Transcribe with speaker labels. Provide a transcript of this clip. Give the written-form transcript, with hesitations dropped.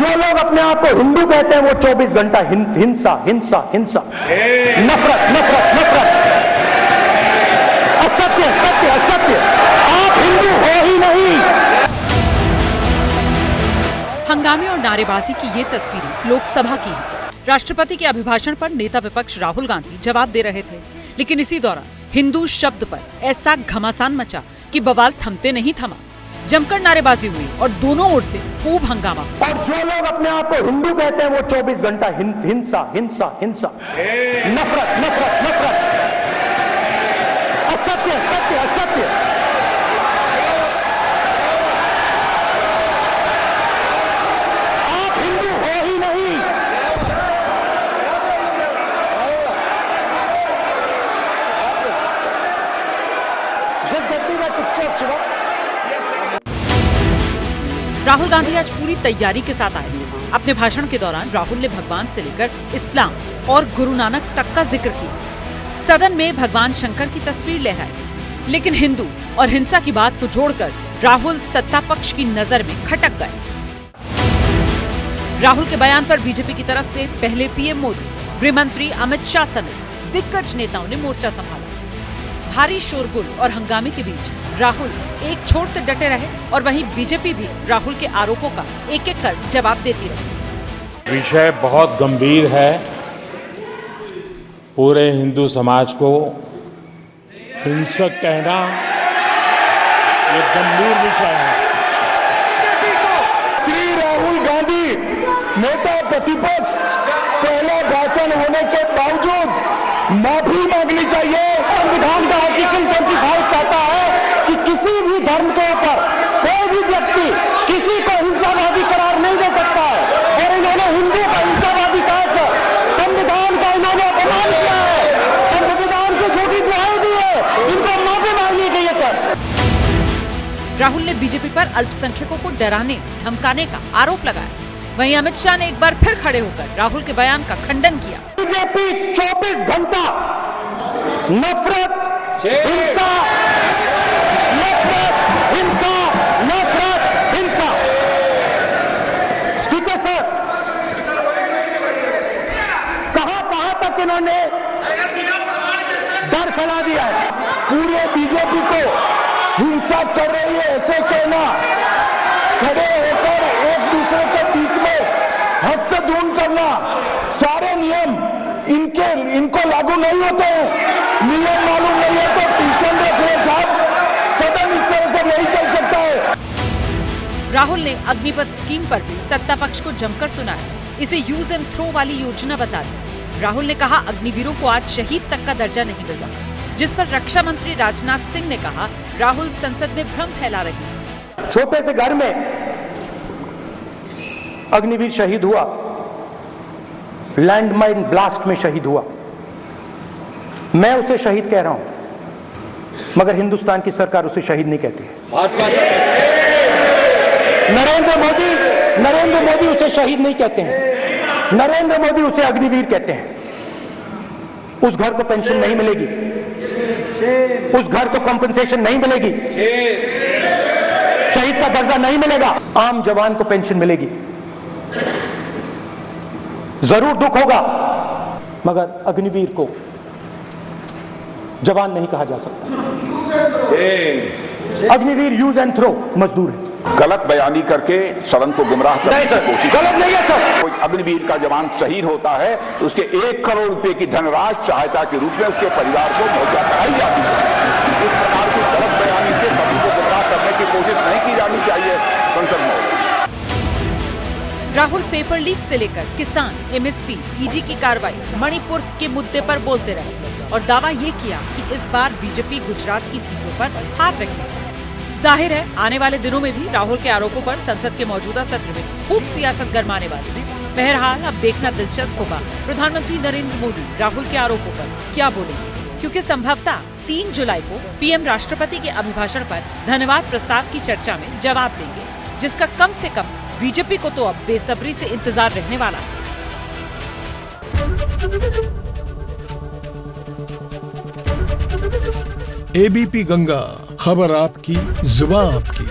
Speaker 1: जो लोग अपने आप को हिंदू कहते हैं वो 24 घंटा हिंसा हिंसा हिंसा, नफरत नफरत नफरत, असत्य सत्य असत्य। आप हिंदू हो ही नहीं।
Speaker 2: हंगामे और नारेबाजी की ये तस्वीरें लोकसभा की हैं। राष्ट्रपति के अभिभाषण पर नेता विपक्ष राहुल गांधी जवाब दे रहे थे, लेकिन इसी दौरान हिंदू शब्द पर ऐसा घमासान मचा कि बवाल थमते नहीं थमा। जमकर नारेबाजी हुई और दोनों ओर से खूब हंगामा।
Speaker 3: और जो लोग अपने आप को हिंदू कहते हैं वो 24 घंटा हिंसा हिंसा हिंसा, नफरत नफरत नफरत, असत्य सत्य असत्य। आप हिंदू हो ही नहीं। Just get me that picture of Shiva.
Speaker 2: Rahul Gandhi आज पूरी तैयारी के साथ आए थे। अपने भाषण के दौरान राहुल ने भगवान से लेकर इस्लाम और गुरु नानक तक का जिक्र किया। सदन में भगवान शंकर की तस्वीर लहराई, लेकिन हिंदू और हिंसा की बात को जोड़कर राहुल सत्ता पक्ष की नजर में खटक गए। राहुल के बयान पर बीजेपी की तरफ से पहले पीएम मोदी, गृह मंत्री अमित शाह समेत दिग्गज नेताओं ने मोर्चा संभाला। भारी शोरगुल और हंगामे के बीच राहुल एक छोर से डटे रहे और वहीं बीजेपी भी राहुल के आरोपों का एक एक कर जवाब देती रही।
Speaker 4: विषय बहुत गंभीर है। पूरे हिंदू समाज को हिंसक कहना ये गंभीर विषय है।
Speaker 3: श्री राहुल गांधी नेता प्रतिपक्ष, पहला भाषण होने के बावजूद माफी मांगनी चाहिए। संविधान का आर्टिकल 25 कहता है कि किसी भी धर्म के ऊपर कोई भी व्यक्ति किसी को हिंसावादी करार नहीं दे सकता है, और इन्होंने हिंदू को हिंसावादी कहा सर। संविधान का इन्होंने अपमान किया है, संविधान की झूठी दुहाई दी है, इनको माफी मांगनी चाहिए सर।
Speaker 2: राहुल ने बीजेपी पर अल्पसंख्यकों को डराने धमकाने का आरोप लगाया। वहीं अमित शाह ने एक बार फिर खड़े होकर राहुल के बयान का खंडन किया।
Speaker 3: बीजेपी 24 घंटा नफरत हिंसा, नफरत हिंसा, नफरत हिंसा। स्पीकर सर, कहां तक इन्होंने डर फैला दिया है। पूरे बीजेपी को हिंसा कर रही है ऐसे कहना, खड़े होकर एक दूसरे के बीच में हस्तधून करना, सारे नियम इनको लागू नहीं होते हैं। नियम मालूम नहीं है तो ट्यूशन रख ले साहब, सदन इस तरह से नहीं चल सकता है।
Speaker 2: राहुल ने अग्निपथ स्कीम पर भी सत्ता पक्ष को जमकर सुनाया। इसे यूज एंड थ्रो वाली योजना बता दी। राहुल ने कहा अग्निवीरों को आज शहीद तक का दर्जा नहीं मिल रहा, जिस पर रक्षा मंत्री राजनाथ सिंह ने कहा राहुल संसद में भ्रम फैला रही है।
Speaker 3: छोटे से घर में अग्निवीर शहीद हुआ, लैंडमाइन ब्लास्ट में शहीद हुआ। मैं उसे शहीद कह रहा हूं, मगर हिंदुस्तान की सरकार उसे शहीद नहीं कहती है। नरेंद्र मोदी उसे शहीद नहीं कहते हैं। नरेंद्र मोदी उसे अग्निवीर कहते हैं। उस घर को पेंशन नहीं मिलेगी, उस घर को कंपनसेशन नहीं मिलेगी, शहीद का दर्जा नहीं मिलेगा। आम जवान को पेंशन मिलेगी। जरूर दुख होगा, मगर अग्निवीर को जवान नहीं कहा जा सकता। अग्निवीर यूज एंड थ्रो मजदूर है।
Speaker 5: गलत बयानी करके सदन को गुमराह करने की कोशिश।
Speaker 3: गलत नहीं है सर।
Speaker 5: कोई अग्निवीर का जवान शहीद होता है तो उसके 1 करोड़ रुपए की धनराशि सहायता के रूप में उसके परिवार को मुहैया कराई जाती है। इस प्रकार की गलत बयानी से सदन को गुमराह करने की कोशिश नहीं की जानी चाहिए संसद में।
Speaker 2: राहुल पेपर लीक से लेकर किसान, एमएसपी, ईडी की कार्रवाई, मणिपुर के मुद्दे पर बोलते रहे और दावा ये किया कि इस बार बीजेपी गुजरात की सीटों पर हार रही है। जाहिर है आने वाले दिनों में भी राहुल के आरोपों पर संसद के मौजूदा सत्र में खूब सियासत गरमाने वाली है। बहरहाल अब देखना दिलचस्प होगा प्रधानमंत्री नरेंद्र मोदी राहुल के आरोपों पर क्या बोलेंगे, क्योंकि संभवतः 3 जुलाई को पीएम राष्ट्रपति के अभिभाषण पर धन्यवाद प्रस्ताव की चर्चा में जवाब देंगे, जिसका कम से कम बीजेपी को तो अब बेसब्री से इंतजार रहने वाला है।
Speaker 6: एबीपी गंगा, खबर आपकी, जुबान आपकी।